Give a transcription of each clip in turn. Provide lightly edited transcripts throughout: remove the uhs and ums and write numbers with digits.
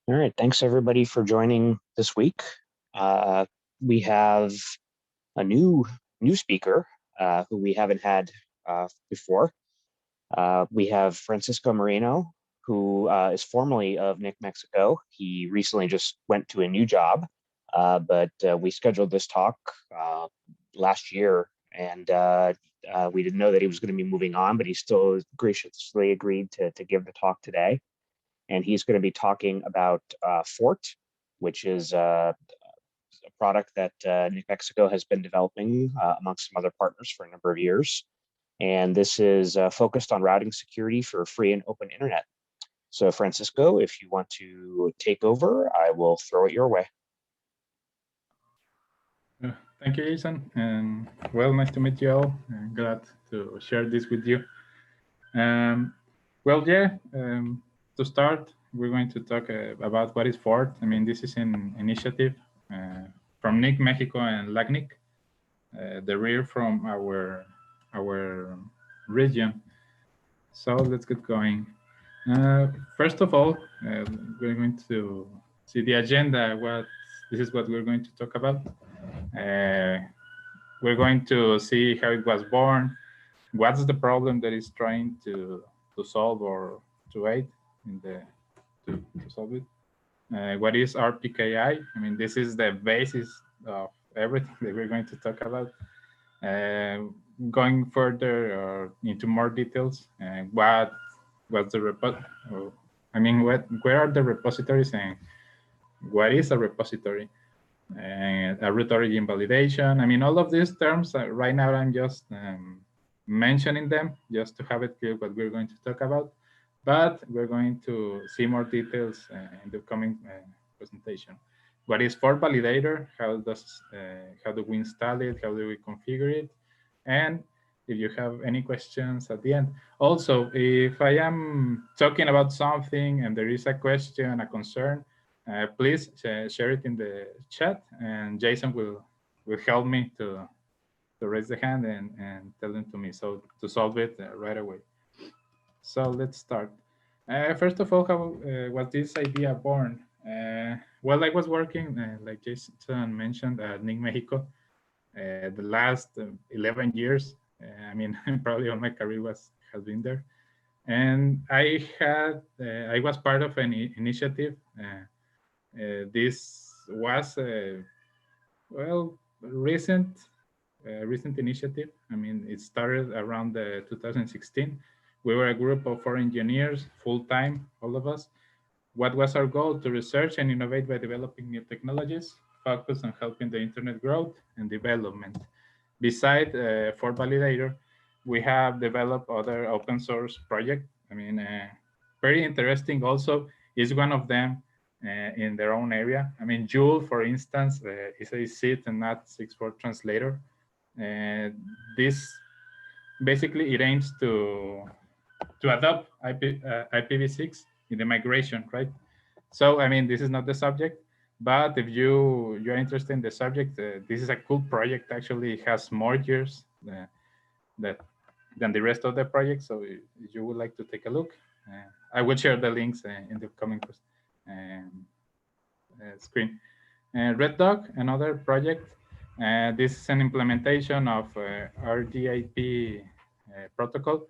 All right, thanks everybody for joining this week. We have a new speaker who we haven't had before. We have Francisco Moreno, who is formerly of NIC Mexico. He recently just went to a new job, but we scheduled this talk last year, and we didn't know that he was going to be moving on, but he still graciously agreed to give the talk today. And he's going to be talking about FORT, which is a product that NIC Mexico has been developing amongst some other partners for a number of years. And this is focused on routing security for free and open internet. So Francisco, if you want to take over, I will throw it your way. Thank you, Jason. And well, nice to meet you all. I'm glad to share this with you. To start, we're going to talk about what is FORT. I mean, this is an initiative from NIC Mexico and LACNIC, the rear from our region. So let's get going. First of all, we're going to see the agenda. This is what we're going to talk about. We're going to see how it was born, what's the problem that is trying to solve or to aid in to solve it. What is RPKI? I mean, this is the basis of everything that we're going to talk about. Going further into more details, what's the where are the repositories and what is a repository? And a root origin validation. I mean, all of these terms, right now I'm just mentioning them just to have it clear what we're going to talk about, but we're going to see more details in the coming presentation. What is FORT-Validator? How do we install it? How do we configure it? And if you have any questions at the end. Also, if I am talking about something and there is a question, a concern, please share it in the chat, and Jason will help me to raise the hand and tell them to me, so to solve it right away. So let's start. First of all, how was this idea born? Well, I was working, like Jason mentioned, at NIC Mexico the last 11 years. I mean, probably all my career has been there. And I was part of an initiative. This was recent initiative. I mean, it started around 2016. We were a group of 4 engineers, full-time, all of us. What was our goal? To research and innovate by developing new technologies, focus on helping the internet growth and development. Beside FORT-Validator, we have developed other open source projects. I mean, very interesting also is one of them in their own area. I mean, Joule, for instance, is a SID and NAT64 translator. This basically it aims to adopt IPv6 in the migration, right? So, I mean, this is not the subject, but if you're interested in the subject, this is a cool project. Actually, it has more years than the rest of the project. So if you would like to take a look, I will share the links in the coming screen. Red Dog, another project. This is an implementation of RDIP protocol.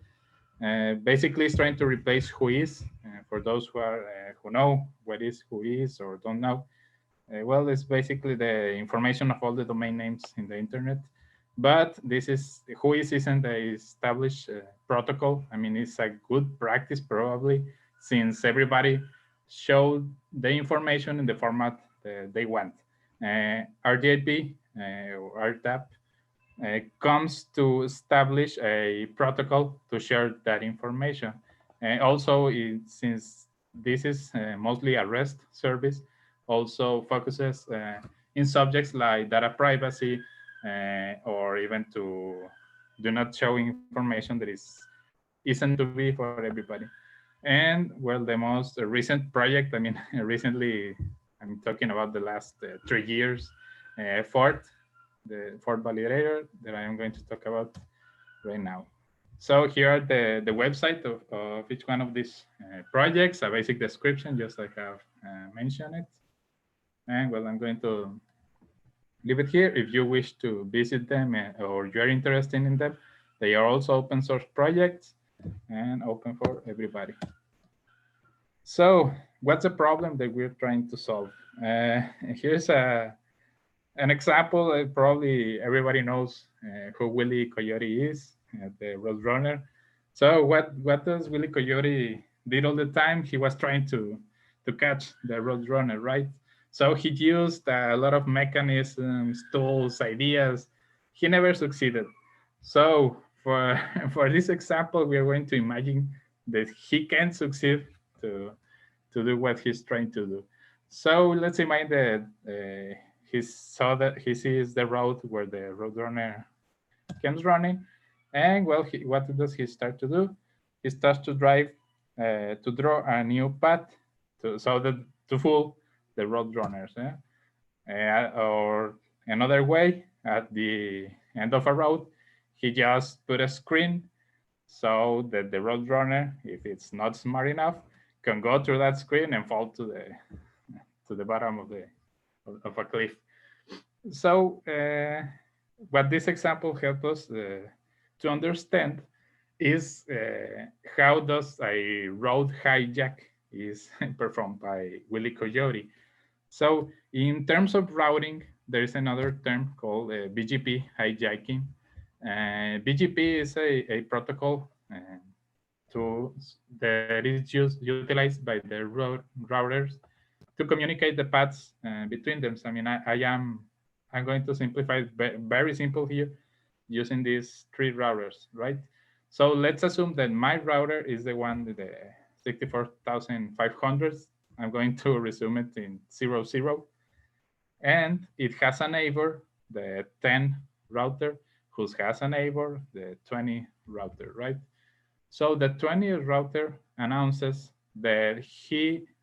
Basically, it's trying to replace whois. For those who know what is whois or don't know, well, it's basically the information of all the domain names in the internet. But whois isn't a established protocol. I mean, it's a good practice probably, since everybody showed the information in the format they want. RDIP or RDAP comes to establish a protocol to share that information. Also, since this is mostly a REST service, also focuses in subjects like data privacy or even to do not show information that isn't to be for everybody. And well, the most recent project, I mean, recently, I'm talking about the last 3 years, FORT, the FORT-Validator that I am going to talk about right now. So here are the website of each one of these projects, a basic description, just like I have mention it. And well, I'm going to leave it here. If you wish to visit them or you're interested in them, they are also open source projects and open for everybody. So what's the problem that we're trying to solve? Here's an example. Probably everybody knows who Willy Coyote is, the Roadrunner. So what does Willy Coyote did all the time? He was trying to catch the Roadrunner, right? So he used a lot of mechanisms, tools, ideas. He never succeeded. So for for this example, we are going to imagine that he can succeed to do what he's trying to do. So let's imagine that he sees the road where the Roadrunner comes running, and well, what does he start to do? He starts to to draw a new path to fool the Roadrunners. Or another way, at the end of a road, he just put a screen so that the Roadrunner, if it's not smart enough, can go through that screen and fall to the bottom of a cliff. So what this example helps us to understand is how does a road hijack is performed by Willy Coyote. So in terms of routing, there is another term called BGP hijacking. BGP is a protocol that is utilized by the routers to communicate the paths between them. So, I mean, I'm going to simplify it very simple here using these three routers, right? So let's assume that my router is the one with the 64,500. I'm going to resume it in 00. And it has a neighbor, the 10 router, who has a neighbor, the 20 router, right? So the 20 router announces that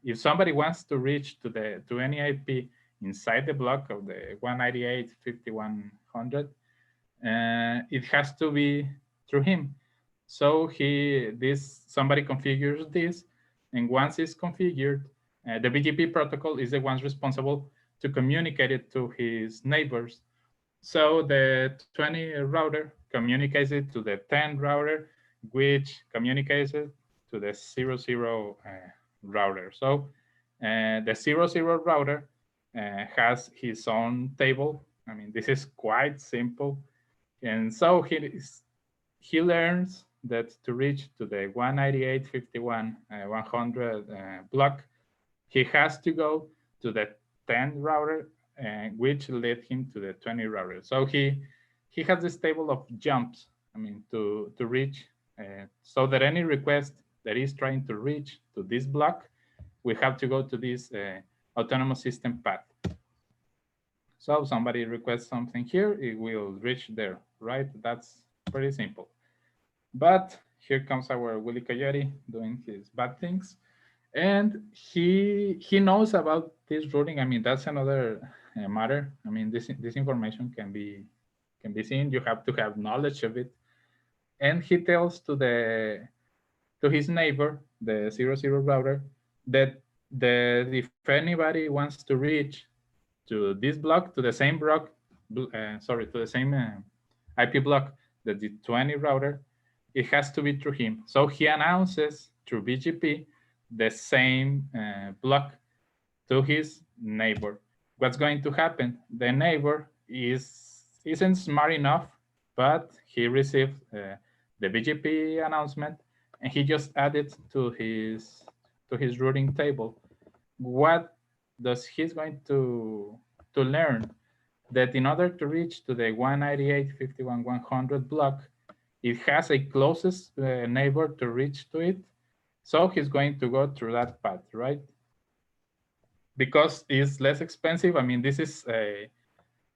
if somebody wants to reach to any IP inside the block of the 198.5100, it has to be through him. So somebody configures this, and once it's configured, the BGP protocol is the one responsible to communicate it to his neighbors. So the 20 router communicates it to the 10 router, which communicates it to the 00 router. So the 00 router has his own table. I mean, this is quite simple. And so he learns that to reach to the 198.51.100 block, he has to go to the 10 router, which led him to the 20 router. So he has this table of jumps, I mean, to reach, so that any request that is trying to reach to this block, we have to go to this autonomous system path. So somebody requests something here, it will reach there, right? That's pretty simple. But here comes our Willy Coyote doing his bad things. And he knows about this routing. I mean, that's another matter. I mean, this information can be seen. You have to have knowledge of it. And he tells to his neighbor, the 00 router, that if anybody wants to reach to this block, to the same block, to the same IP block that the 20 router, it has to be through him. So he announces through BGP the same block to his neighbor. What's going to happen? The neighbor isn't smart enough, but he received the BGP announcement, and he just added to his routing table. What does he's going to learn? That in order to reach to the 198.51.100 block, it has a closest neighbor to reach to it. So he's going to go through that path, right? Because it's less expensive. I mean, this is the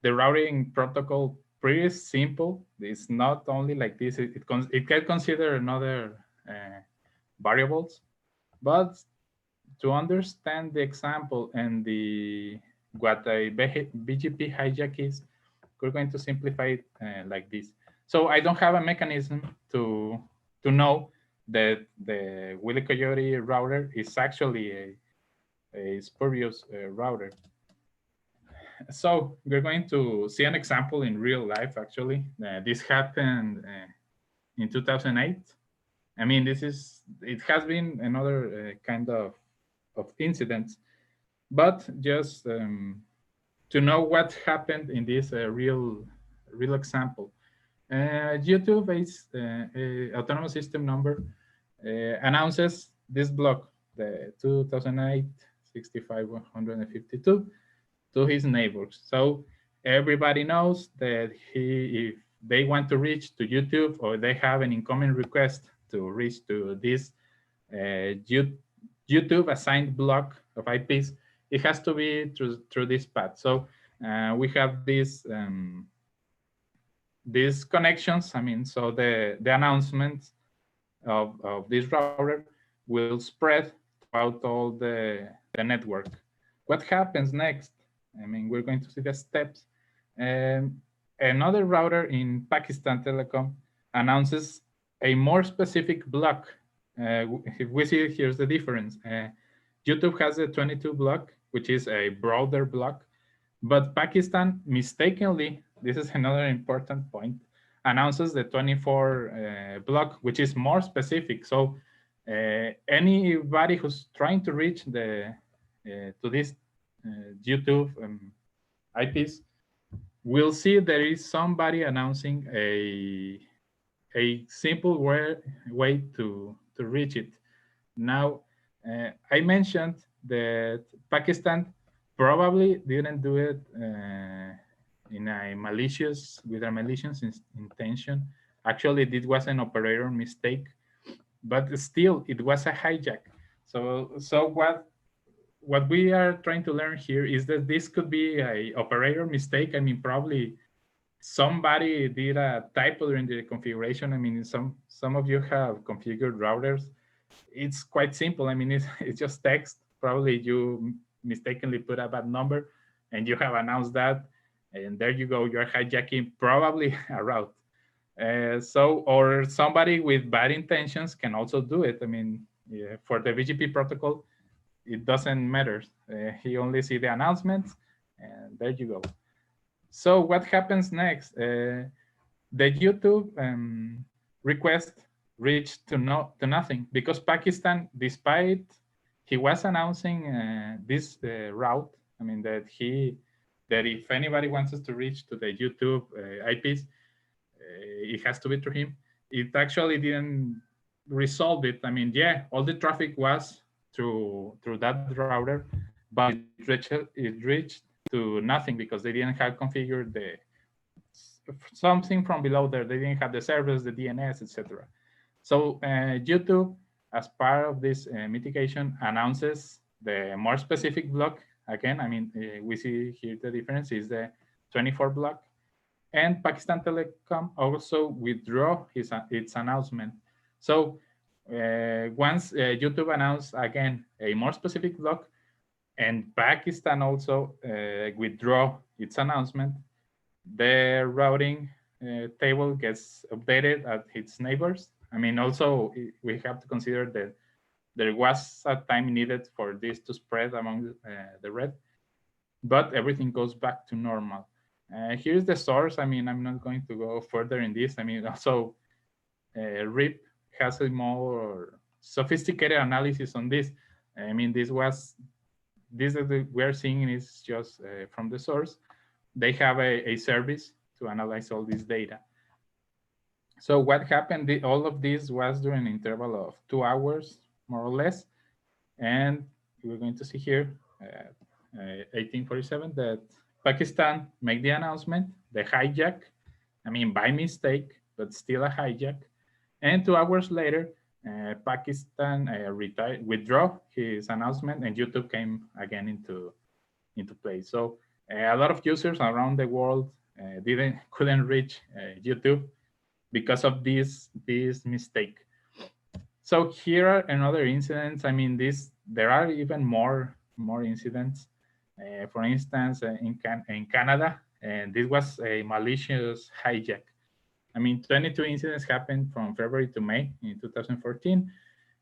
routing protocol pretty simple. It's not only like this. It can consider another variables, but to understand the example and what a BGP hijack is, we're going to simplify it like this. So I don't have a mechanism to know that the Willy Coyote router is actually a spurious router. So we're going to see an example in real life, actually. This happened in 2008. I mean, it has been another kind of incidents, but just to know what happened in this real example. YouTube is autonomous system number announces this block, the 2008-65-152, to his neighbors. So everybody knows that if they want to reach to YouTube or they have an incoming request to reach to this YouTube assigned block of IPs, it has to be through this path. So we have these connections. I mean, so the announcements of this router will spread throughout all the network. What happens next? I mean, we're going to see the steps. Another router in Pakistan Telecom announces a more specific block. If we see, here's the difference. YouTube has a 22 block, which is a broader block, but Pakistan mistakenly, this is another important point, announces the 24 block, which is more specific. So anybody who's trying to reach to this YouTube IPs will see there is somebody announcing a simple way to reach it. Now, I mentioned that Pakistan probably didn't do it with a malicious intention. Actually, this was an operator mistake, but still, it was a hijack. So what we are trying to learn here is that this could be a operator mistake. I mean, probably somebody did a typo during the configuration. I mean, some of you have configured routers. It's quite simple. I mean, it's just text. Probably you mistakenly put a bad number and you have announced that, and there you go, you're hijacking probably a route. Or somebody with bad intentions can also do it. I mean, yeah, for the BGP protocol, it doesn't matter. He only see the announcements, and there you go. So what happens next? The YouTube request reached to nothing, because Pakistan, despite he was announcing this route, I mean that if anybody wants us to reach to the YouTube IPs, it has to be through him. It actually didn't resolve it. I mean, yeah, all the traffic was through that router, but it reached to nothing because they didn't have configured something from below there. They didn't have the servers, the DNS, etc. So YouTube, as part of this mitigation, announces the more specific block. Again, I mean, we see here the difference is the 24 block. And Pakistan Telecom also withdrew its announcement. So once YouTube announced, again, a more specific block, and Pakistan also withdraw its announcement, the routing table gets updated at its neighbors. I mean, also, we have to consider that there was a time needed for this to spread among the red, but everything goes back to normal. Here's the source. I mean, I'm not going to go further in this. I mean, also, RIPE has a more sophisticated analysis on this. I mean, this that we're seeing is just from the source. They have a service to analyze all this data. So what happened, all of this was during an interval of 2 hours, more or less. And we're going to see here, 1847, that Pakistan made the announcement, the hijack, I mean, by mistake, but still a hijack. And 2 hours later, Pakistan withdrew his announcement, and YouTube came again into play. So a lot of users around the world couldn't reach YouTube because of this mistake. So here are another incidents. I mean, there are even more incidents. For instance, in Canada, and this was a malicious hijack. I mean, 22 incidents happened from February to May in 2014,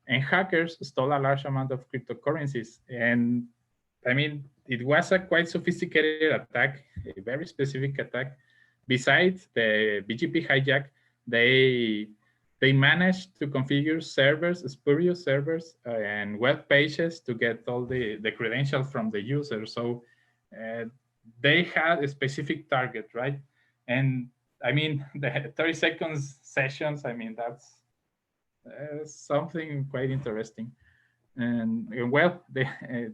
and hackers stole a large amount of cryptocurrencies. And I mean, it was a quite sophisticated attack, a very specific attack. Besides the BGP hijack, they managed to configure servers, spurious servers, and web pages to get all the credentials from the user. So they had a specific target, right? And I mean, the 30 seconds sessions, I mean, that's something quite interesting. And well,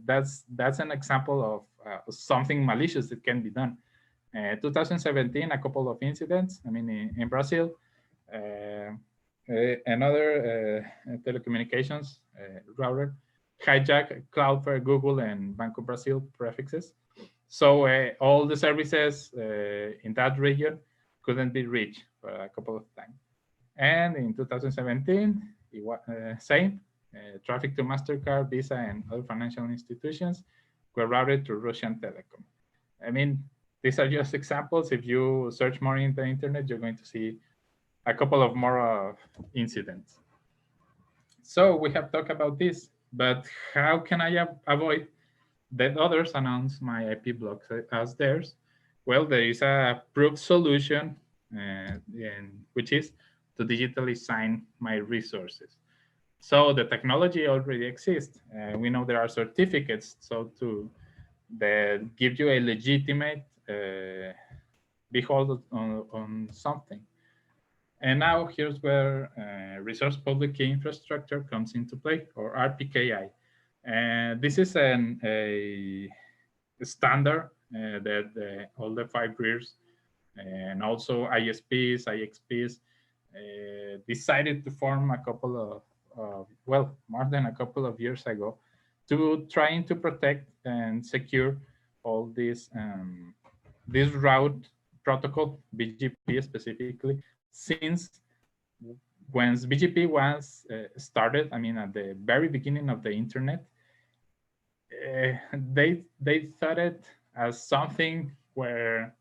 that's an example of something malicious that can be done. 2017, a couple of incidents. I mean, in Brazil, another telecommunications router hijacked Cloudflare, Google, and Banco Brazil prefixes. So all the services in that region couldn't be reached for a couple of times. And in 2017, it was same. Traffic to MasterCard, Visa, and other financial institutions were routed to Russian Telecom. I mean, these are just examples. If you search more in the internet, you're going to see a couple of more incidents. So we have talked about this, but how can I avoid that others announce my IP blocks as theirs? Well, there is a proved solution, which is to digitally sign my resources. So the technology already exists. We know there are certificates, so that give you a legitimate behold on something. And now here's where Resource Public Key Infrastructure comes into play, or RPKI. And this is a standard that all the 5 RIRs and also ISPs, IXPs decided to form a couple of well, more than a couple of years ago, to trying to protect and secure all this route protocol, BGP specifically, since when BGP was started, I mean, at the very beginning of the internet, they thought it as something where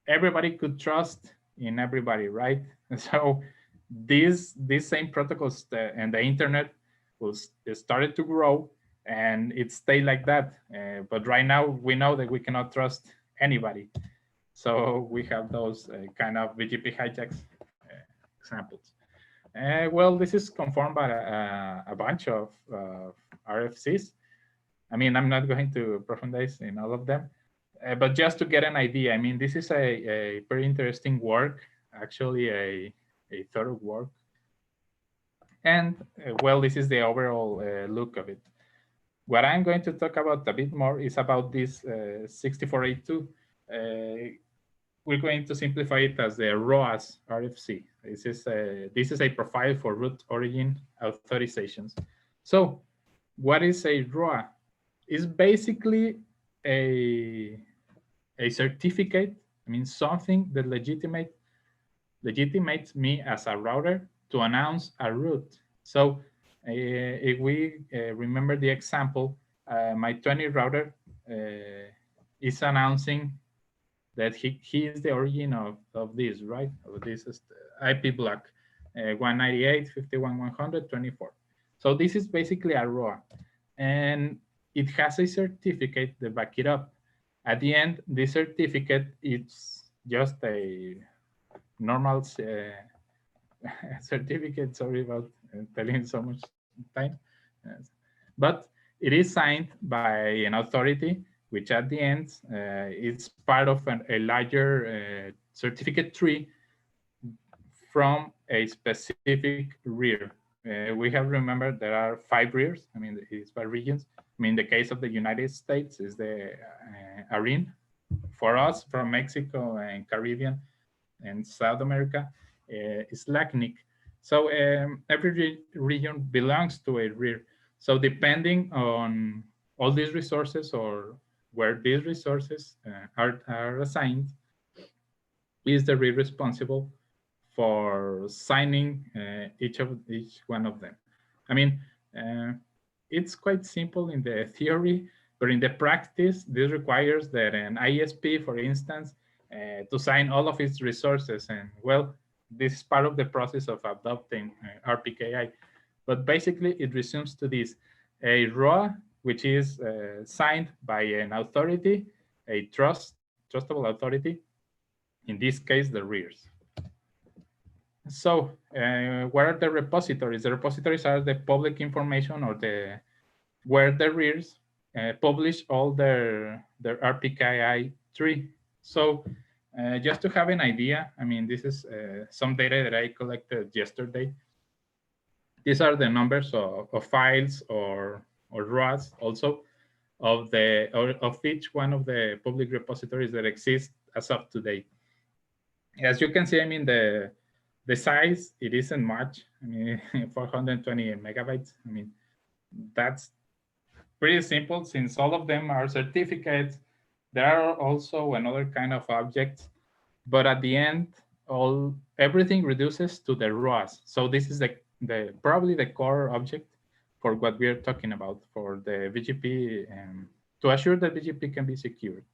everybody could trust in everybody, right? And so these same protocols and the internet started to grow, and it stayed like that. But right now we know that we cannot trust anybody. So we have those kind of BGP hijacks examples. Well, this is conformed by a bunch of RFCs. I mean, I'm not going to profundize in all of them, but just to get an idea, I mean, this is a very interesting work, actually a thorough work. And well, this is the overall look of it. What I'm going to talk about a bit more is about this 6482. We're going to simplify it as the ROAS RFC. This is a profile for root origin authorizations. So what is a ROA? It's basically a certificate, I mean, something that legitimates me as a router to announce a route. So if we remember the example, my 20 router is announcing that he is the origin of this, right? Of this IP block 198.51.100.24. So this is basically a ROA, and it has a certificate that back it up. At the end, this certificate is just a normal certificate. Sorry about telling so much time. But it is signed by an authority, which at the end is part of a larger certificate tree from a specific RIR. We have remembered there are 5 RIRs. I mean, it's by regions. I mean, the case of the United States is the ARIN. For us, from Mexico and Caribbean and South America, is LACNIC. So every region belongs to a RIR. So depending on all these resources or where these resources are assigned, is the RIR responsible for signing each one of them. I mean, it's quite simple in the theory, but in the practice, this requires that an ISP, for instance, to sign all of its resources. And well, this is part of the process of adopting RPKI. But basically, it resumes to this. A ROA which is signed by an authority, a trustable authority, in this case, the RIS. So what are the repositories? The repositories are the public information or where the RIS publish all their RPKI3. So just to have an idea, I mean, this is some data that I collected yesterday. These are the numbers of files or ROAs also of each one of the public repositories that exist as of today. As you can see, I mean, the size, it isn't much. I mean, 420 megabytes. I mean, that's pretty simple since all of them are certificates. There are also another kind of objects, but at the end, everything reduces to the ROAs. So this is probably the core object for what we are talking about for the BGP to assure that BGP can be secured.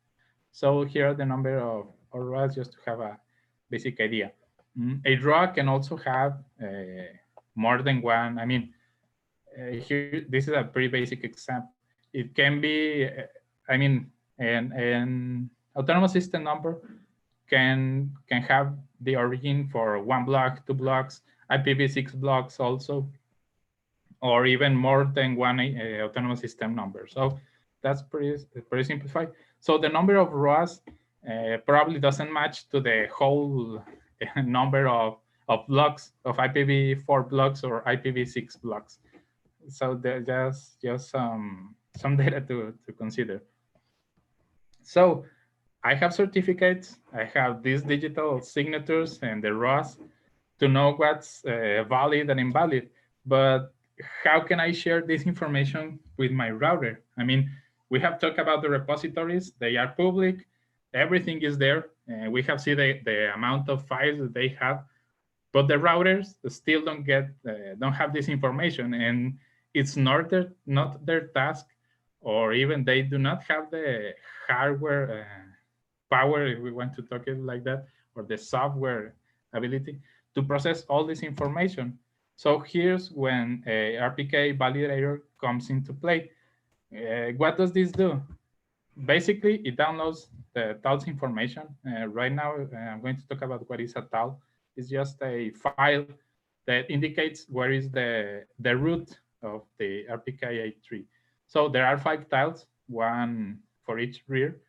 So here are the number of ROAs just to have a basic idea. A ROA can also have more than one. I mean, here, this is a pretty basic example. It can be, I mean, an autonomous system number can have the origin for 1 block, 2 blocks, IPv6 blocks also, or even more than one autonomous system number. So that's pretty simplified. So the number of ROAs probably doesn't match to the whole number of blocks, of IPv4 blocks or IPv6 blocks. So there's just some data to consider. So I have certificates, I have these digital signatures and the ROAs to know what's valid and invalid, but how can I share this information with my router? I mean, we have talked about the repositories, they are public, everything is there. We have seen the amount of files that they have, but the routers still don't have this information, and it's not their task, or even they do not have the hardware power, if we want to talk it like that, or the software ability to process all this information. So here's when a RPKI validator comes into play. What does this do? Basically, it downloads the TAL's information. Right now, I'm going to talk about what is a TAL. It's just a file that indicates where is the root of the RPKI3. So there are 5 tiles, one for each rear.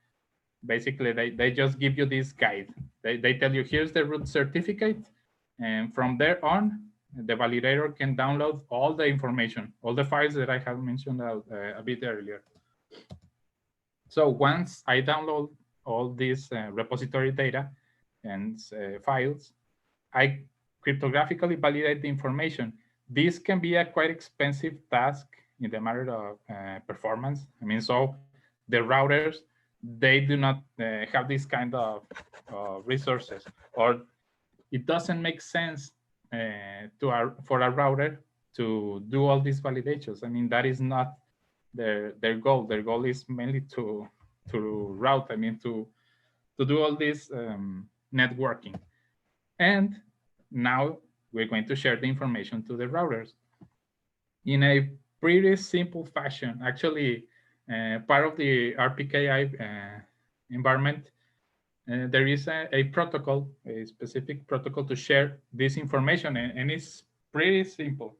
Basically, they just give you this guide. They tell you, here's the root certificate. And from there on, the validator can download all the information, all the files that I have mentioned a bit earlier. So once I download all these repository data and files, I cryptographically validate the information. This can be a quite expensive task in the matter of performance. I mean, so the routers, they do not have this kind of resources, or it doesn't make sense for a router to do all these validations. I mean, that is not their goal. Their goal is mainly to route, I mean, to do all this networking. And now we're going to share the information to the routers in a pretty simple fashion. Actually, part of the RPKI environment, there is a protocol, a specific protocol to share this information, and it's pretty simple.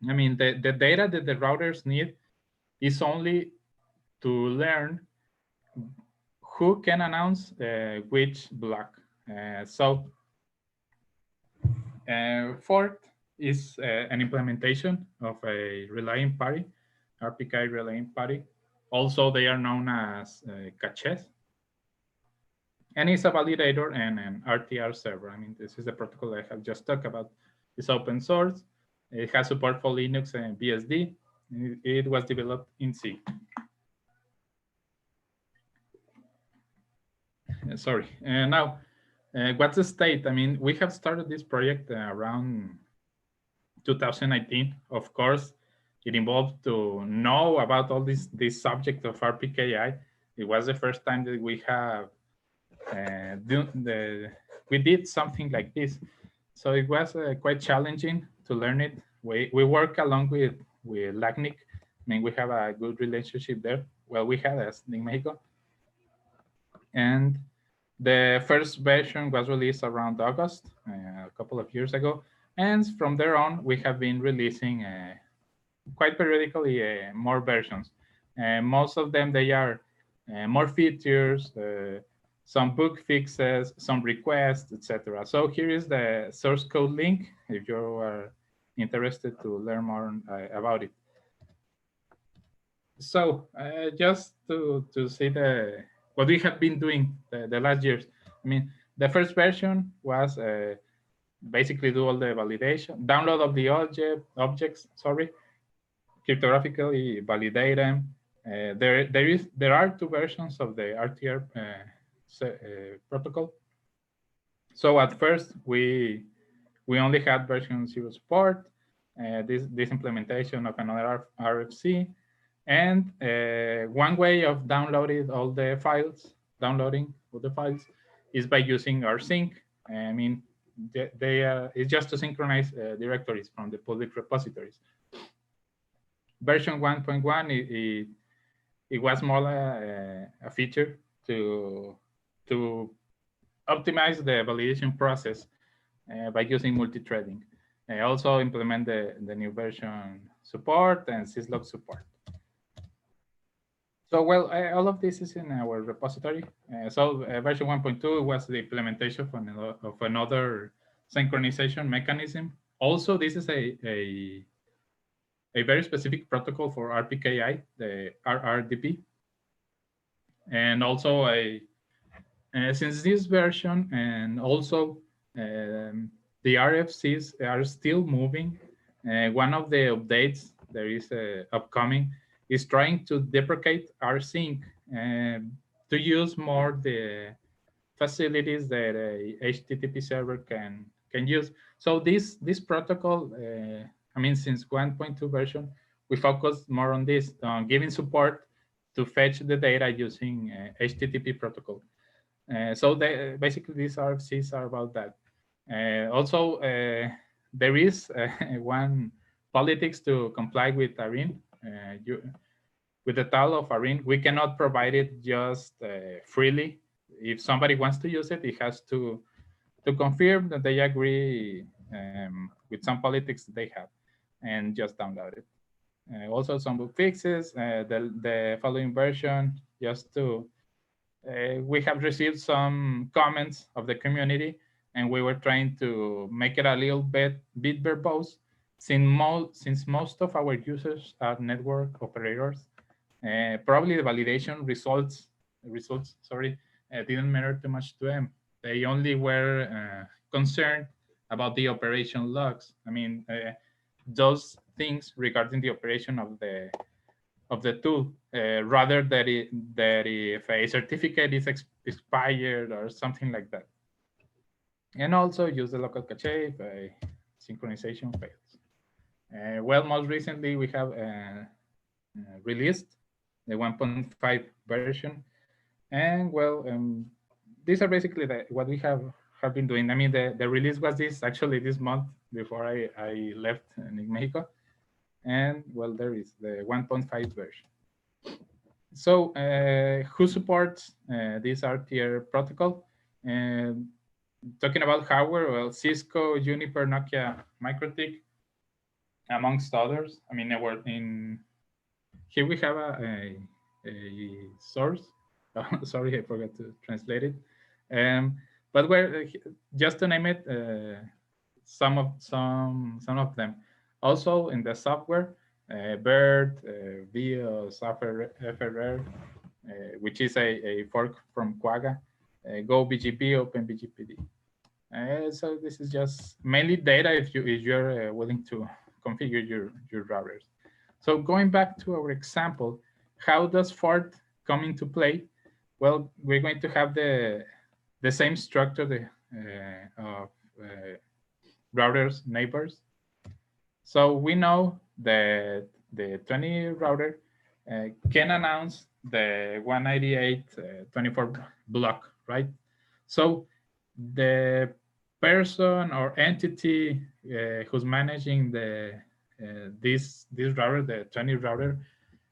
I mean, the data that the routers need is only to learn who can announce which block. So FORT is an implementation of a relaying party, RPKI relaying party. Also, they are known as caches. And it's a validator and an RTR server. I mean, this is the protocol I have just talked about. It's open source. It has support for Linux and BSD. It was developed in C. Sorry. Now, what's the state? I mean, we have started this project around 2019. Of course, it involved to know about all this subject of RPKI. It was the first time that we have we did something like this. So it was quite challenging to learn it. We work along with LACNIC, mean, we have a good relationship there. Well, we had us in Mexico. And the first version was released around August, a couple of years ago. And from there on, we have been releasing quite periodically more versions. Most of them, they are more features, some bug fixes, some requests, etc. So here is the source code link if you are interested to learn more about it. So just to see what we have been doing the last years. I mean, the first version was basically do all the validation, download of the objects, sorry, cryptographically validate them. There are two versions of the RTR protocol. So at first we only had version 0 support, this implementation of another RFC, and one way of downloading all the files, is by using rsync. I mean, it's just to synchronize directories from the public repositories. Version 1.1, it was more a feature to optimize the validation process by using multi-threading. Also implement the new version support and syslog support. So, well, all of this is in our repository. Version 1.2 was the implementation of another synchronization mechanism. Also, this is a very specific protocol for RPKI, the RRDP. And also, since this version and also the RFCs are still moving, one of the updates there is upcoming is trying to deprecate rsync to use more the facilities that a HTTP server can use. So this protocol, I mean, since 1.2 version, we focus more on this, on giving support to fetch the data using HTTP protocol. So basically, these RFCs are about that. Also, there is one politics to comply with ARIN. With the title of ARIN, we cannot provide it just freely. If somebody wants to use it, it has to confirm that they agree with some politics that they have, and just download it. Also, some bug fixes. The following version, just to we have received some comments of the community, and we were trying to make it a little bit verbose. Since most of our users are network operators, probably the validation results didn't matter too much to them. They only were concerned about the operation logs. I mean, those things regarding the operation of the tool, rather that if a certificate is expired or something like that. And also use the local cache if a synchronization fails. Well, most recently we have released the 1.5 version, and well, these are basically what we have been doing. I mean, the release was this month before I left in Mexico. And well, there is the 1.5 version. So who supports this RTR protocol? Talking about hardware, well, Cisco, Juniper, Nokia, MikroTik, amongst others. I mean, here we have a source. Oh, sorry, I forgot to translate it. But just to name it, some of them. Also in the software, BERT, VIOS, FRR, which is a fork from Quagga, Go BGP, Open BGPD. So this is just mainly data if you're willing to configure your routers. So going back to our example, how does FORT come into play? Well, we're going to have the same structure of routers neighbors. So we know that the 20 router can announce the 198.24 block, right? So the person or entity who's managing this router, the 20 router,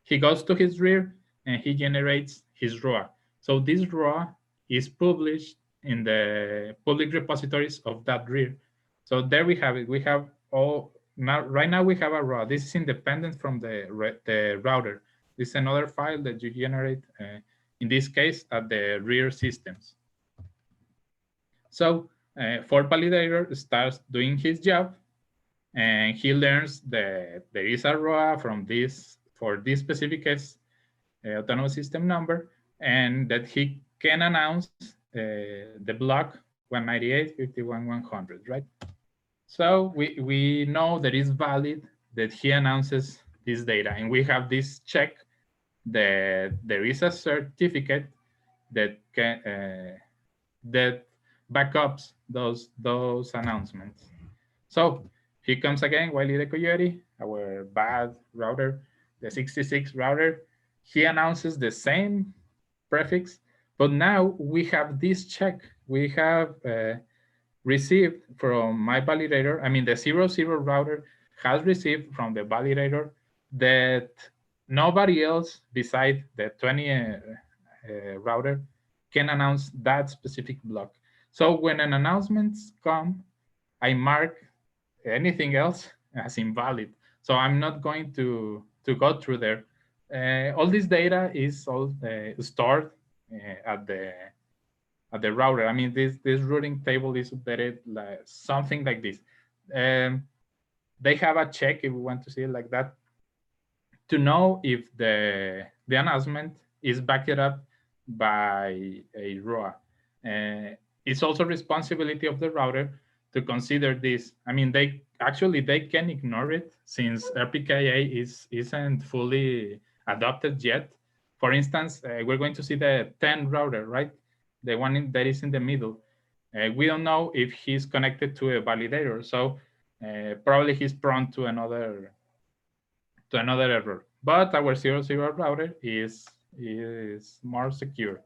he goes to his RIR and he generates his ROA. So this ROA is published in the public repositories of that RIR. So there we have it. We have all now. Right now we have a ROA. This is independent from the router. This is another file that you generate. In this case, at the RIR systems. So FORT-Validator starts doing his job, and he learns that there is a ROA from this for this specific case, autonomous system number, and that he can announce the block 198.51.100, right? So we know that it's valid that he announces this data, and we have this check that there is a certificate that can that backups those announcements. So here comes again Wiley the Coyote, our bad router, the 66 router. He announces the same prefix, but now we have this check. We have received from my validator, I mean the 00 router has received from the validator that nobody else besides the 20 router can announce that specific block. So when an announcements come, I mark anything else as invalid. So I'm not going to go through there. All this data is all stored at the router. I mean, this routing table is updated like something like this. They have a check, if we want to see it like that, to know if the announcement is backed up by a ROA. It's also responsibility of the router to consider this. I mean, they can ignore it since RPKI isn't fully adopted yet. For instance, we're going to see the 10 router, right? The one that is in the middle. We don't know if he's connected to a validator, so probably he's prone to another error. But our 00 router is more secure.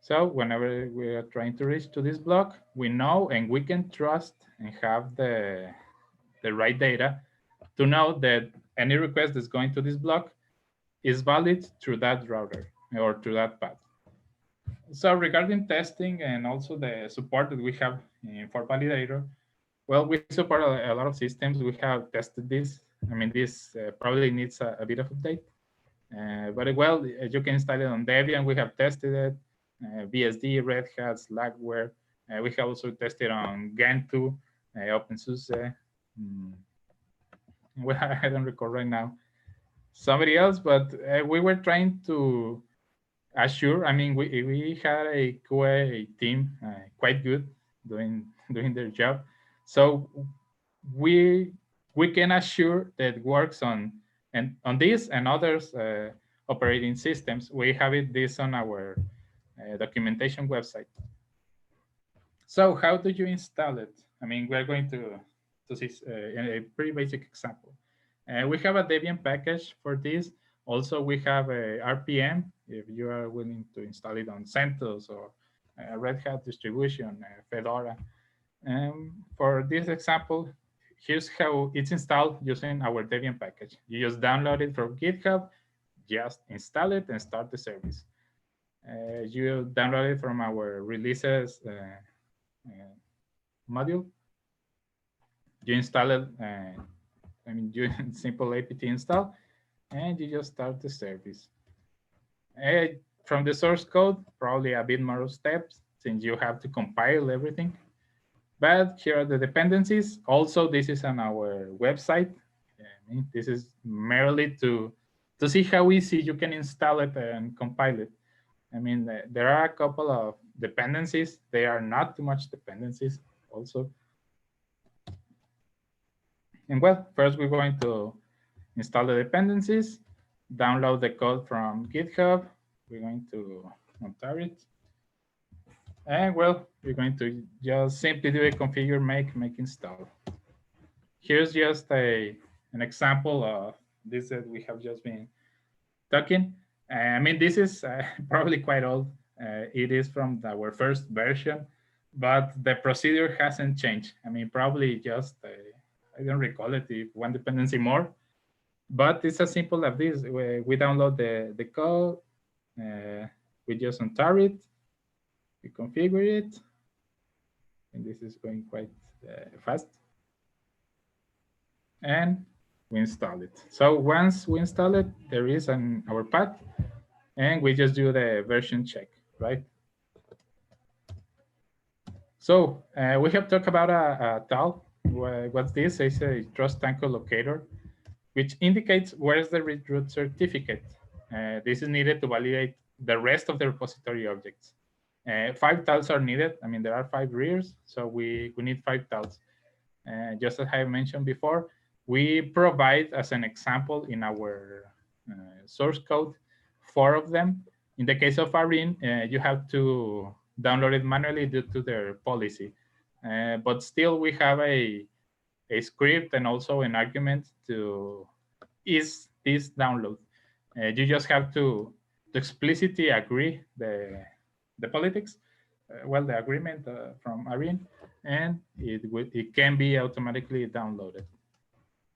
So whenever we are trying to reach to this block, we know and we can trust and have the right data to know that any request that's going to this block is valid through that router or through that path. So regarding testing and also the support that we have for Validator, well, we support a lot of systems. We have tested this. I mean, this probably needs a bit of update. But well, you can install it on Debian. We have tested it. BSD, Red Hat, Slackware. We have also tested on Gentoo, OpenSUSE. Well, I don't recall right now somebody else, but we were trying to assure. I mean, we had a QA team quite good doing their job, so we can assure that it works on this and others operating systems. We have this on our documentation website. So how do you install it? I mean, we're going to see a pretty basic example. We have a Debian package for this. Also, we have a RPM if you are willing to install it on CentOS or Red Hat distribution, Fedora. For this example, here's how it's installed using our Debian package. You just download it from GitHub, just install it and start the service. You download it from our releases module. You install it, I mean, you simple apt install, and you just start the service. From the source code, probably a bit more steps since you have to compile everything. But here are the dependencies. Also, this is on our website. This is merely to see how easy you can install it and compile it. I mean, there are a couple of dependencies. They are not too much dependencies also. And well, first we're going to install the dependencies, download the code from GitHub. We're going to untar it. And well, we're going to just simply do a configure make install. Here's just an example of this that we have just been talking. I mean, this is probably quite old. It is from our first version, but the procedure hasn't changed. I mean, probably just, I don't recall it, if one dependency more, But it's as simple as this. We download the code, we just untar it, we configure it, and this is going quite fast. And we install it. So once we install it, there is our path, and we just do the version check, right? So we have talked about a TAL. What's this? It's a trust tank locator, which indicates where's the root certificate. This is needed to validate the rest of the repository objects. 5 TALs are needed. I mean, there are 5 RIRs, so we need 5 TALs. Just as I mentioned before, we provide as an example in our source code 4 of them. In the case of ARIN, you have to download it manually due to their policy. But still, we have a script and also an argument to ease this download. You just have to explicitly agree the politics, the agreement from ARIN, and it can be automatically downloaded.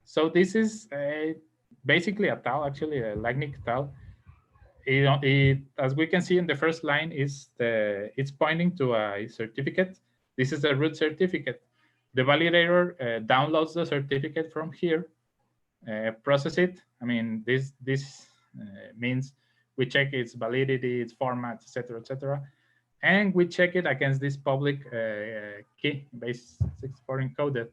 So this is basically a TAL, actually a Lightning TAL. As we can see in the first line, it's pointing to a certificate. This is a root certificate. The validator downloads the certificate from here, process it. I mean, this means we check its validity, its format, etc., etc., and we check it against this public key, base64 encoded,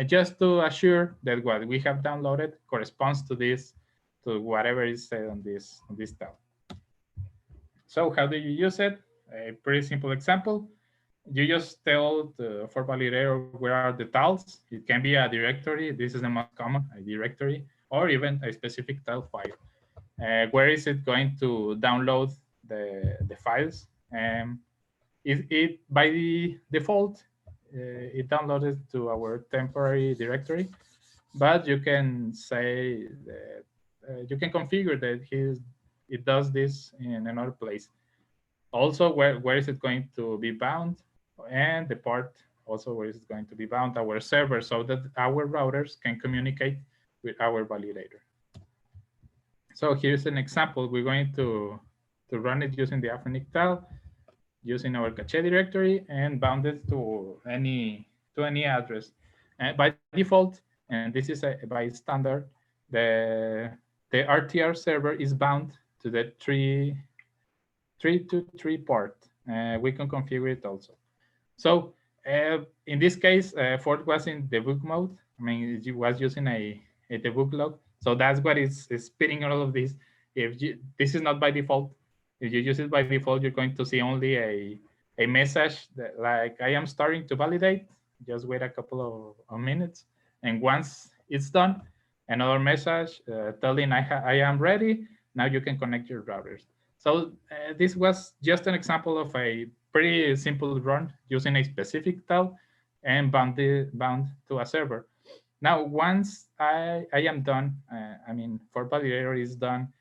just to assure that what we have downloaded corresponds to this, to whatever is said on this tab. So how do you use it? A pretty simple example. You just tell the FORT-Validator where are the TALs. It can be a directory. This is the most common, a directory, or even a specific TAL file. Where is it going to download the files? It by default, it downloaded to our temporary directory, but you can say that you can configure that it does this in another place. Also, where is it going to be bound, and the part also where is it going to be bound, our server, so that our routers can communicate with our validator. So here's an example. We're going to run it using the Afrinic TAL, using our cache directory, and bound it to any address. And by default, and this is by standard, the RTR server is bound to the 323 port. We can configure it also. So in this case, Fort was in debug mode. I mean, it was using a debug log. So that's what is spitting all of this. This is not by default. If you use it by default, you're going to see only a message that like, I am starting to validate. Just wait a couple of minutes. And once it's done, another message telling I am ready. Now you can connect your routers. So this was just an example of a pretty simple run using a specific TAL and bound to a server. Now, once I am done, I mean, FORT-Validator is done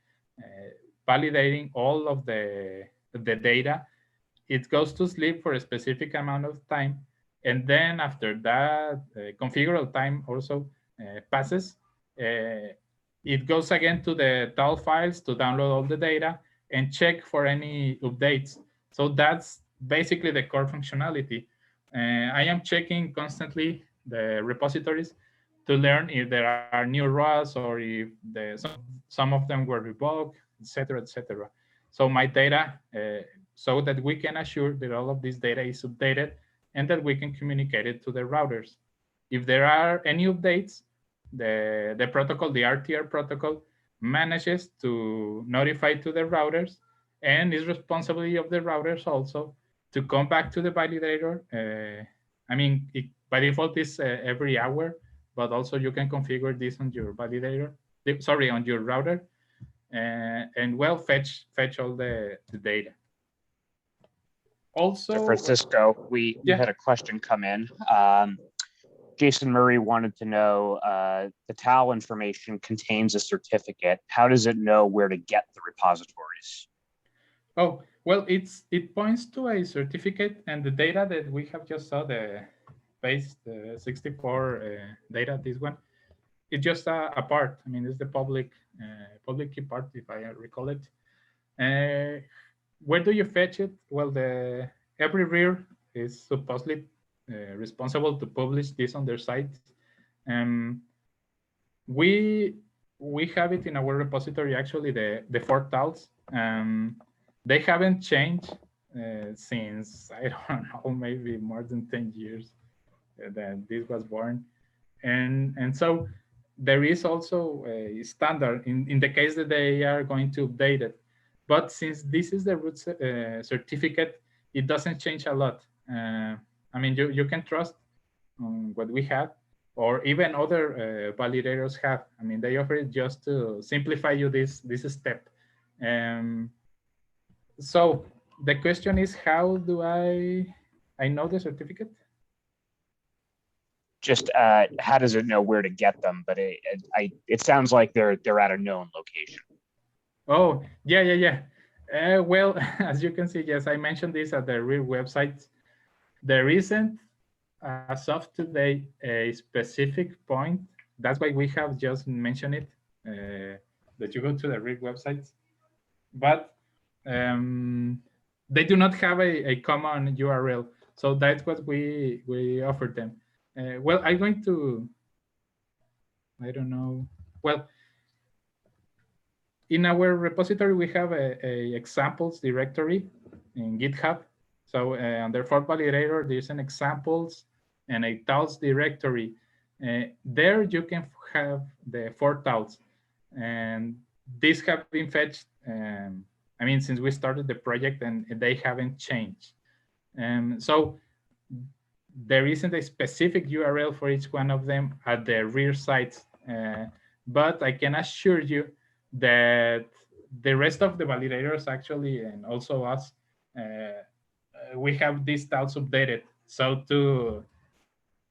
validating all of the data, it goes to sleep for a specific amount of time. And then after that configurable time also passes, it goes again to the TAL files to download all the data and check for any updates. So that's basically the core functionality. I am checking constantly the repositories to learn if there are new RAS or if some of them were revoked, etc., etc. So my data, so that we can assure that all of this data is updated and that we can communicate it to the routers. If there are any updates, the protocol, the RTR protocol, manages to notify to the routers, and is responsibility of the routers also to come back to the validator. I mean, by default is every hour, but also you can configure this on your validator, on your router, and well, fetch all the data. Also, so Francisco, we had a question come in. Jason Murray wanted to know the TAL information contains a certificate. How does it know where to get the repositories? Oh, well, it points to a certificate, and the data that we have just saw, the base 64 data, this one, it's just a part. I mean, it's the public key part, if I recall it. Where do you fetch it? Well, every RIR is supposedly responsible to publish this on their site. We have it in our repository, actually, the FORT-Vals. They haven't changed since, I don't know, maybe more than 10 years that this was born. And so there is also a standard in the case that they are going to update it. But since this is the root certificate, it doesn't change a lot. I mean, you can trust on what we have, or even other validators have. I mean, they offer it just to simplify you this step. So the question is, how do I know the certificate? Just how does it know where to get them? But it sounds like they're at a known location. Oh, yeah. Well, as you can see, yes, I mentioned this at the RIR website. There isn't, as of today, a specific point. That's why we have just mentioned it, that you go to the RIR website. But they do not have a common URL. So that's what we offer them. Well, I'm going to, I don't know. Well, in our repository, we have a examples directory in GitHub. So under FORT-Validator, there's an examples and a tools directory. There you can have the 4 tools. And these have been fetched, I mean, since we started the project, and they haven't changed. So there isn't a specific URL for each one of them at the RIR sites. But I can assure you that the rest of the validators actually, and also us, we have these tools updated. So to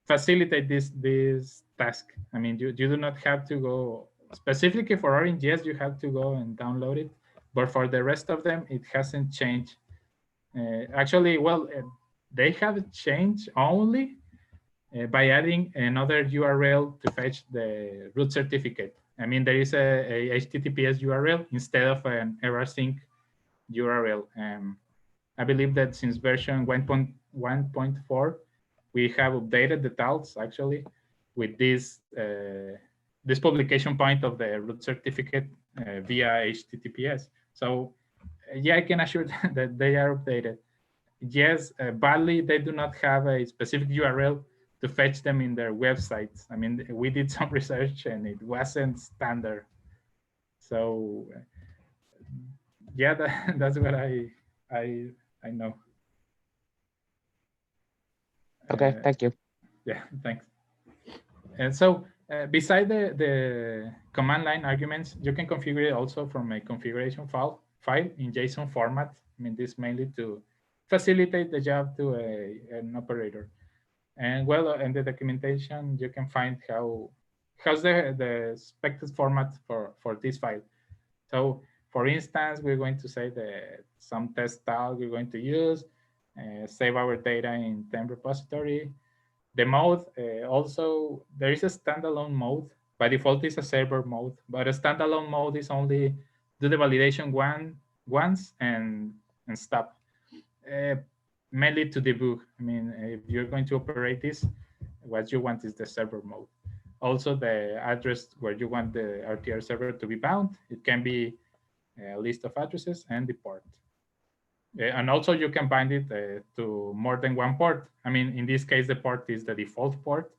facilitate this task, I mean, you do not have to go specifically for RNGs, you have to go and download it. But for the rest of them, it hasn't changed. Actually, well, they have changed only by adding another URL to fetch the root certificate. I mean, there is a HTTPS URL instead of an rsync URL. I believe that since version 1.1.4, we have updated the tools actually with this this publication point of the root certificate via HTTPS. So yeah, I can assure that they are updated. Yes, badly, they do not have a specific URL to fetch them in their websites. I mean, we did some research and it wasn't standard. So yeah, that's what I know. Okay, thank you. Yeah, thanks. And so beside the command line arguments, you can configure it also from a configuration file in JSON format. I mean, this mainly to facilitate the job to an operator. And well, in the documentation, you can find how's the expected format for this file. So for instance, we're going to say that some test style we're going to use, save our data in temp repository. The mode, also, there is a standalone mode. By default, it's a server mode, but a standalone mode is only do the validation once and stop. Mainly to debug. I mean, if you're going to operate this, what you want is the server mode. Also, the address where you want the RTR server to be bound, it can be a list of addresses and the port. And also, you can bind it to more than one port. I mean, in this case, the port is the default port,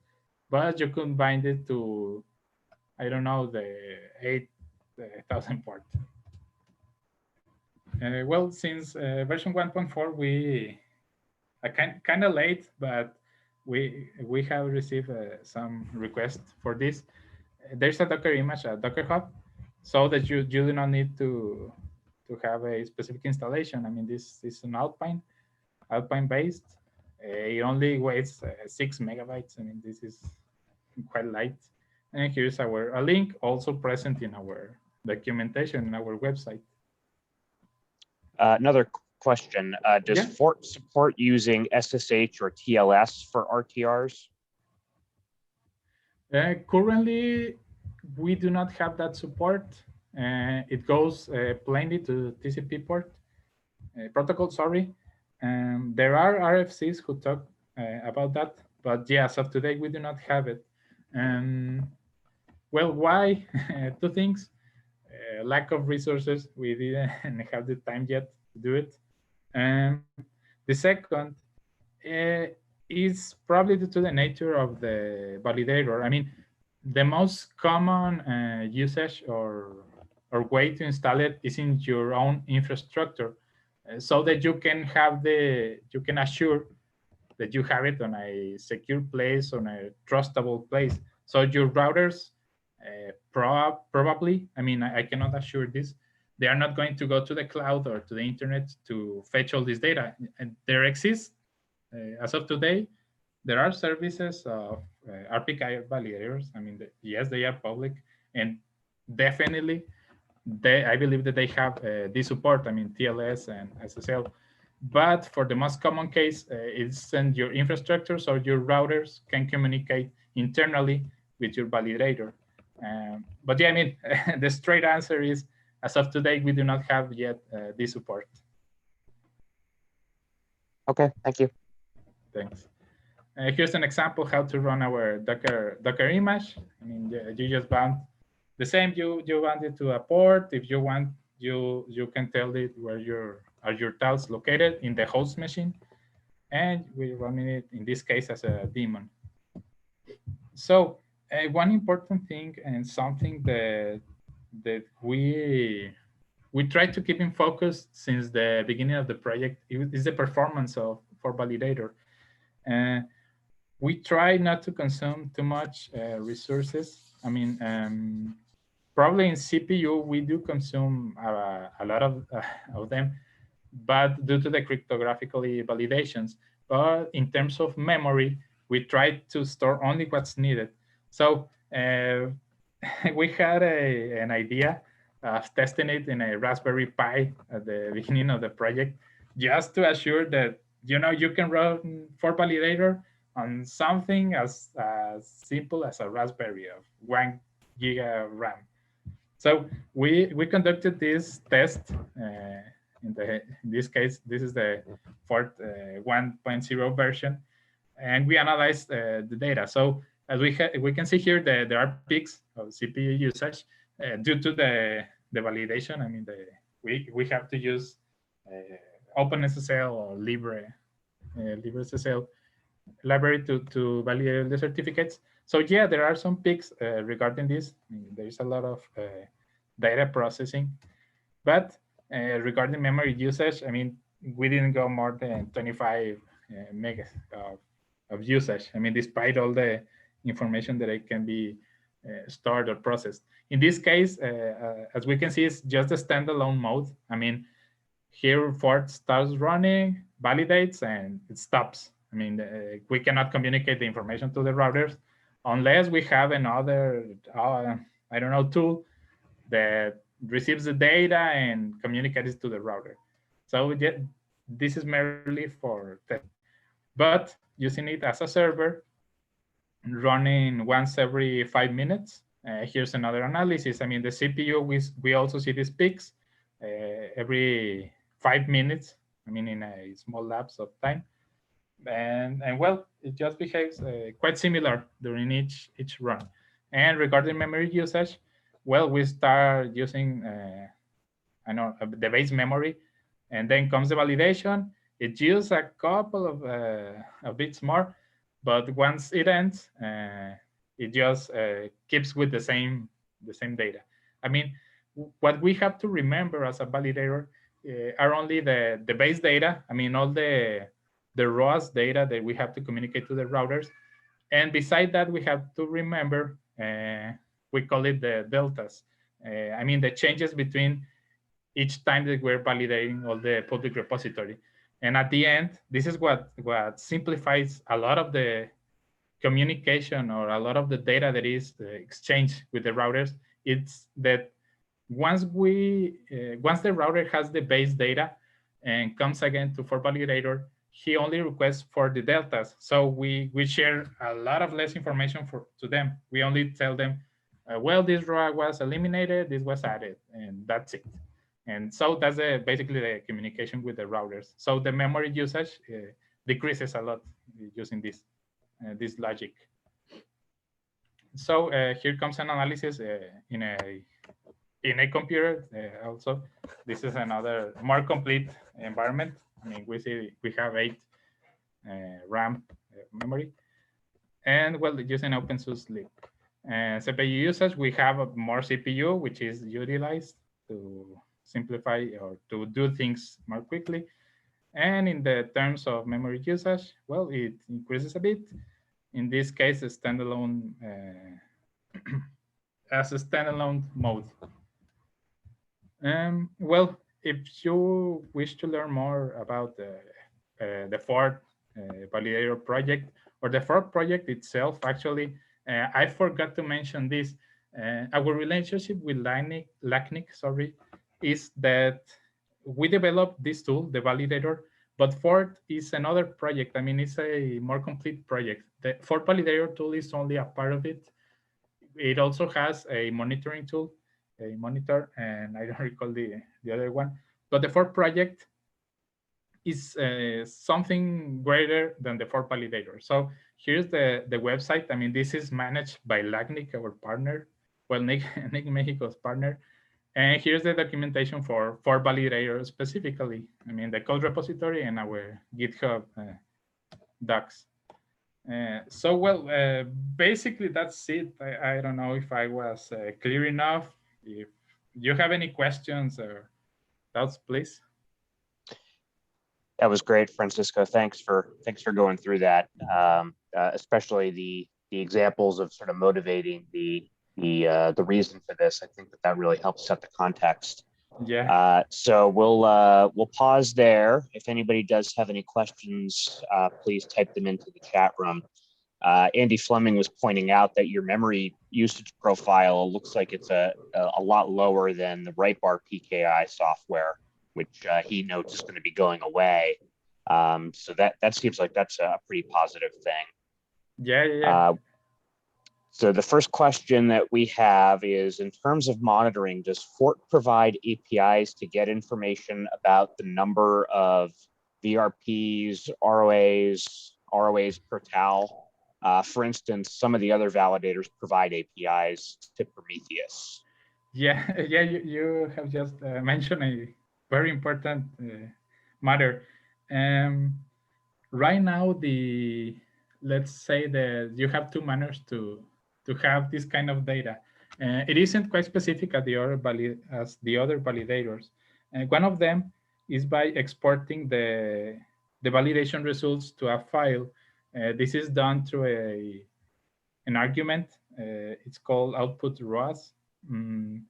but you can bind it to, I don't know, the 8,000 port. Well, since version 1.4, we kind of late, but we have received some requests for this. There's a Docker image, a Docker Hub, so that you do not need to have a specific installation. I mean, this is an Alpine based. It only weighs 6 megabytes. I mean, this is quite light. And here's a link also present in our documentation in our website. Another question, does FORT support using SSH or TLS for RTRs? Currently, we do not have that support. It goes plainly to TCP port protocol, sorry. There are RFCs who talk about that, but yeah, as of today, we do not have it. Well, why? Two things. Lack of resources. We didn't have the time yet to do it. The second is probably due to the nature of the validator. I mean, the most common usage or way to install it is in your own infrastructure, so that you can assure that you have it on a secure place, on a trustable place. So your routers probably, I mean, I cannot assure this, they are not going to go to the cloud or to the internet to fetch all this data. And there exists, as of today, there are services of RPKI validators. I mean, yes, they are public, and definitely, I believe that they have this support. I mean, TLS and SSL. But for the most common case, it's in your infrastructure, so your routers can communicate internally with your validator. But yeah, I mean, the straight answer is, as of today, we do not have yet this support. Okay, thank you. Thanks. Here's an example how to run our Docker image. I mean, you just bound the same. You bound it to a port. If you want, you can tell it where your tiles located in the host machine, and we're running it in this case as a daemon. So one important thing and something that we try to keep in focus since the beginning of the project is the performance of FORT-Validator. We try not to consume too much resources. I mean, probably in CPU we do consume a lot of them, but due to the cryptographically validations. But in terms of memory, we try to store only what's needed. So we had an idea of testing it in a Raspberry Pi at the beginning of the project, just to assure that you can run FORT-Validator on something as simple as a Raspberry of 1 giga RAM. So we conducted this test. In this case, this is the FORT 1.0 version, and we analyzed the data. So as we can see here, there are peaks of CPU usage due to the validation. I mean, we have to use OpenSSL or LibreSSL library to validate the certificates. So yeah, there are some peaks regarding this. I mean, there's a lot of data processing, but regarding memory usage, I mean, we didn't go more than 25 megas of usage. I mean, despite all the information that it can be stored or processed. In this case, as we can see, it's just a standalone mode. I mean, here Fort starts running, validates, and it stops. I mean, we cannot communicate the information to the routers unless we have another, I don't know, tool that receives the data and communicates to the router. So this is merely for testing. But using it as a server, running once every 5 minutes, here's another analysis. I mean, the CPU, we also see these peaks every 5 minutes, I mean, in a small lapse of time. And well, it just behaves quite similar during each run. And regarding memory usage, well, we start using the base memory, and then comes the validation. It uses a couple of bits more, but once it ends, it just keeps with the same data. I mean, what we have to remember as a validator are only the base data. I mean, all the ROAS data that we have to communicate to the routers. And beside that, we have to remember, we call it the deltas. I mean, the changes between each time that we're validating all the public repository. And at the end, this is what simplifies a lot of the communication or a lot of the data that is exchanged with the routers. It's that once the router has the base data and comes again to FORT-Validator, he only requests for the deltas. So we share a lot of less information to them. We only tell them, well, this row was eliminated, this was added, and that's it. And so that's basically the communication with the routers. So the memory usage decreases a lot using this logic. So here comes an analysis in a computer. Also, this is another more complete environment. I mean, we see we have 8 RAM memory, and well, using OpenSUSE Lib. CPU usage, we have more CPU, which is utilized to simplify or to do things more quickly. And in the terms of memory usage, well, it increases a bit. In this case, a standalone as a standalone mode. Well, if you wish to learn more about the FORT Validator project or the FORT project itself, actually, I forgot to mention this. Our relationship with LACNIC, is that we developed this tool, the validator, but FORT is another project. I mean, it's a more complete project. The FORT Validator tool is only a part of it. It also has a monitoring tool, a monitor, and I don't recall the other one. But the FORT project is something greater than the FORT Validator. So here's the website. I mean, this is managed by LACNIC, our partner, well, NIC Mexico's partner. And here's the documentation for FORT Validator specifically. I mean, the code repository and our GitHub docs. So, well, basically that's it. I don't know if I was clear enough. If you have any questions or doubts, please. That was great, Francisco. Thanks for going through that, especially the examples of sort of motivating the reason for this. I think that really helps set the context. Yeah. So we'll pause there. If anybody does have any questions, please type them into the chat room. Andy Fleming was pointing out that your memory usage profile looks like it's a lot lower than the RIPE RPKI software, which he notes is going to be going away. So that seems like that's a pretty positive thing. Yeah. So the first question that we have is, in terms of monitoring, does FORT provide APIs to get information about the number of VRPs, ROAs per TAL? For instance, some of the other validators provide APIs to Prometheus. Yeah, you have just mentioned a very important matter. Right now, let's say that you have 2 manners to have this kind of data. It isn't quite specific as the other validators. One of them is by exporting the validation results to a file. This is done through an argument. It's called output ROAS. And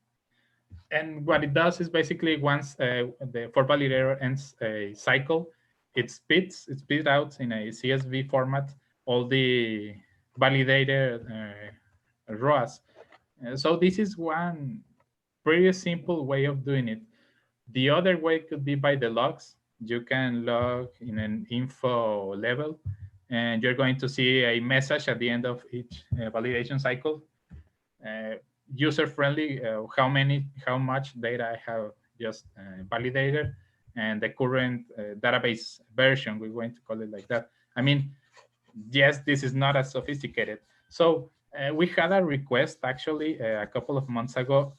what it does is basically once the FORT validator ends a cycle, it spits out in a CSV format all the validated ROAS. So this is one pretty simple way of doing it. The other way could be by the logs. You can log in an info level, and you're going to see a message at the end of each validation cycle. User-friendly, how much data I have just validated, and the current database version, we're going to call it like that. I mean, yes, this is not as sophisticated. So we had a request actually a couple of months ago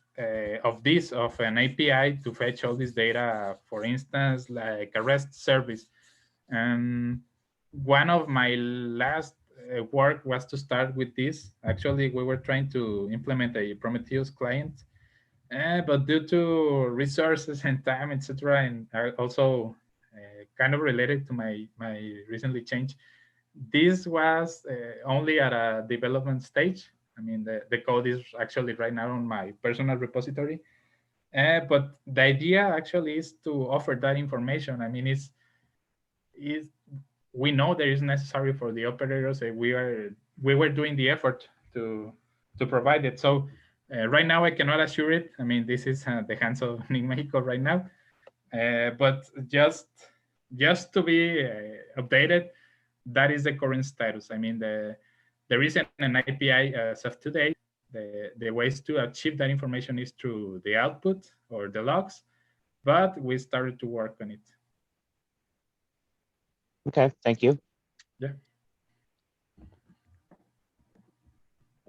of an API to fetch all this data, for instance, like a REST service. And one of my last work was to start with this. Actually, we were trying to implement a Prometheus client, but due to resources and time, etc., and also kind of related to my recently change, this was only at a development stage. I mean, the code is actually right now on my personal repository, but the idea actually is to offer that information. I mean, we know that it's necessary for the operators. We were doing the effort to provide it. So right now I cannot assure it. I mean, this is the hands of NIC Mexico right now. But just to be updated, that is the current status. I mean, there isn't an API as of today, the ways to achieve that information is through the output or the logs, but we started to work on it. Okay, thank you. Yeah.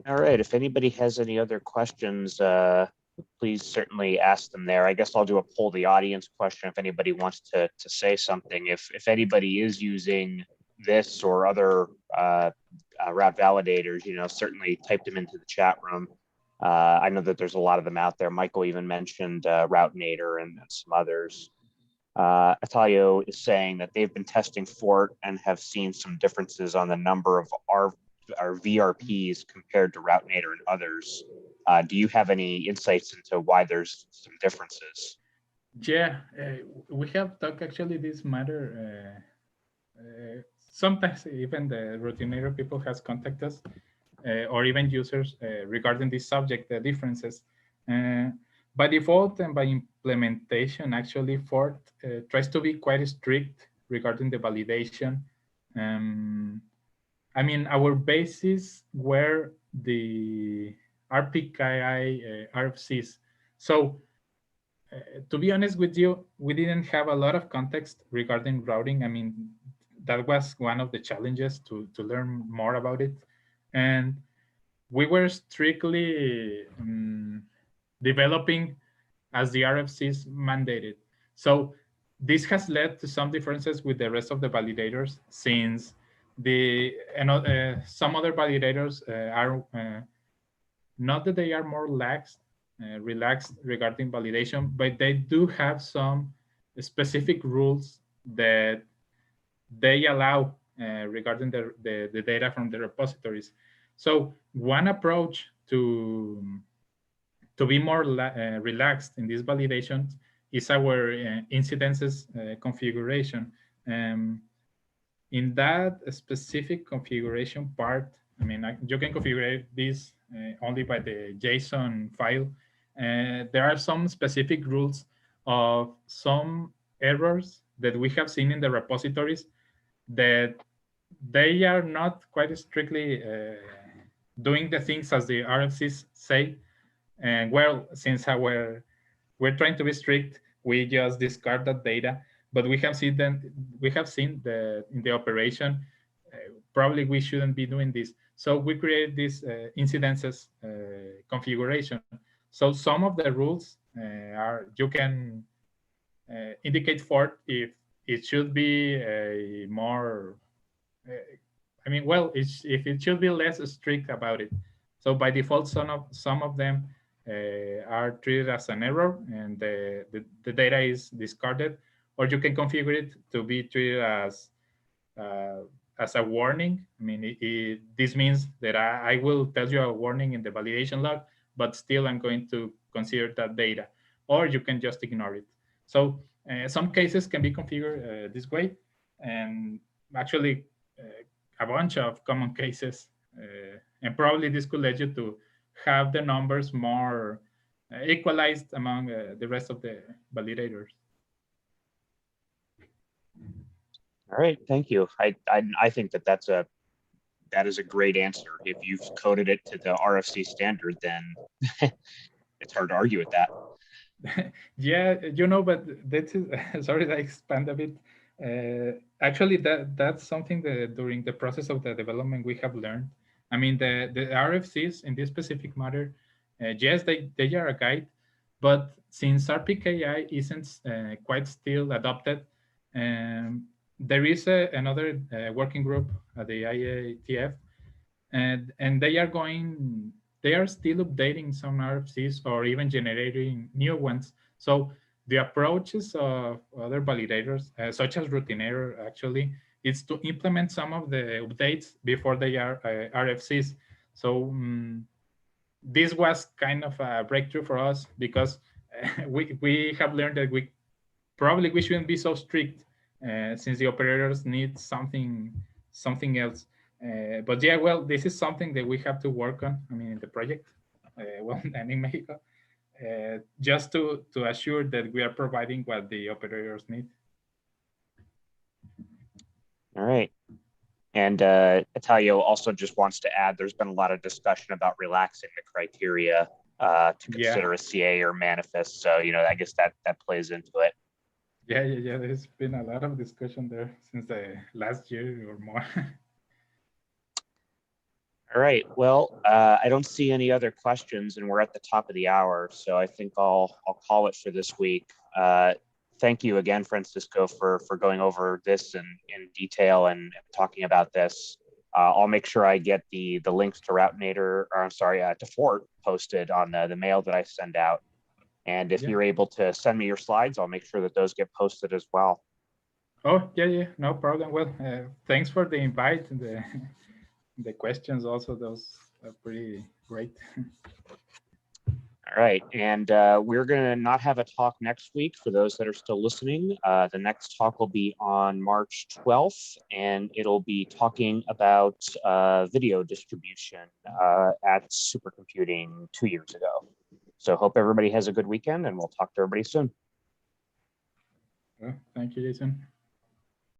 All right, if anybody has any other questions, please certainly ask them there. I guess I'll do a poll the audience question if anybody wants to say something. If anybody is using this or other route validators, certainly type them into the chat room. I know that there's a lot of them out there. Michael even mentioned Routenator and some others. Italio is saying that they've been testing FORT and have seen some differences on the number of our VRPs compared to Routenator and others. Do you have any insights into why there's some differences? Yeah, we have talked actually this matter. Sometimes even the Routenator people has contacted us, or even users regarding this subject, the differences. By default and by implementation, actually, FORT tries to be quite strict regarding the validation. I mean, our bases were the RPKI RFCs. So to be honest with you, we didn't have a lot of context regarding routing. I mean, that was one of the challenges to learn more about it. And we were strictly developing as the RFCs mandated. So this has led to some differences with the rest of the validators, since some other validators are not that they are more relaxed regarding validation, but they do have some specific rules that they allow regarding the data from the repositories. So one approach to be more relaxed in these validations is our incidences configuration. In that specific configuration part, I mean, you can configure this only by the JSON file. There are some specific rules of some errors that we have seen in the repositories that they are not quite strictly doing the things as the RFCs say. And well, since we're trying to be strict, we just discard that data. But we have seen that in the operation, probably we shouldn't be doing this. So we create this incidences configuration. So some of the rules are, you can indicate FORT if it should be a more, I mean, well, if it should be less strict about it. So by default, some of them are treated as an error and the data is discarded, or you can configure it to be treated as a warning. I mean, this means that I will tell you a warning in the validation log, but still I'm going to consider that data, or you can just ignore it. So some cases can be configured this way, and actually a bunch of common cases, and probably this could let you to have the numbers more equalized among the rest of the validators. All right, thank you. I think that is a great answer. If you've coded it to the RFC standard, then it's hard to argue with that. Yeah, but that is, sorry that I expand a bit. Actually, that's something that during the process of the development we have learned. I mean, the RFCs in this specific matter, yes, they are a guide, but since RPKI isn't quite still adopted, there is another working group at the IATF, and they are still updating some RFCs or even generating new ones. So the approaches of other validators, such as Routenator, actually, is to implement some of the updates before they are RFCs. So this was kind of a breakthrough for us, because we have learned that we shouldn't be so strict, since the operators need something else. But yeah, well, this is something that we have to work on. I mean, in the project, and in Mexico, just to assure that we are providing what the operators need. All right. And Italio also just wants to add, there's been a lot of discussion about relaxing the criteria to consider a CA or manifest. So, you know, I guess that plays into it. Yeah. There's been a lot of discussion there since the last year or more. All right. Well, I don't see any other questions, and we're at the top of the hour, so I think I'll call it for this week. Thank you again, Francisco, for going over this in detail and talking about this. I'll make sure I get the links to RouteNator, or I'm sorry, to FORT posted on the mail that I send out. And if you're able to send me your slides, I'll make sure that those get posted as well. Oh, yeah, no problem. Well, thanks for the invite and the questions also. Those are pretty great. All right, and we're going to not have a talk next week for those that are still listening. The next talk will be on March 12th, and it'll be talking about video distribution at supercomputing 2 years ago. So hope everybody has a good weekend, and we'll talk to everybody soon. Well, thank you, Jason.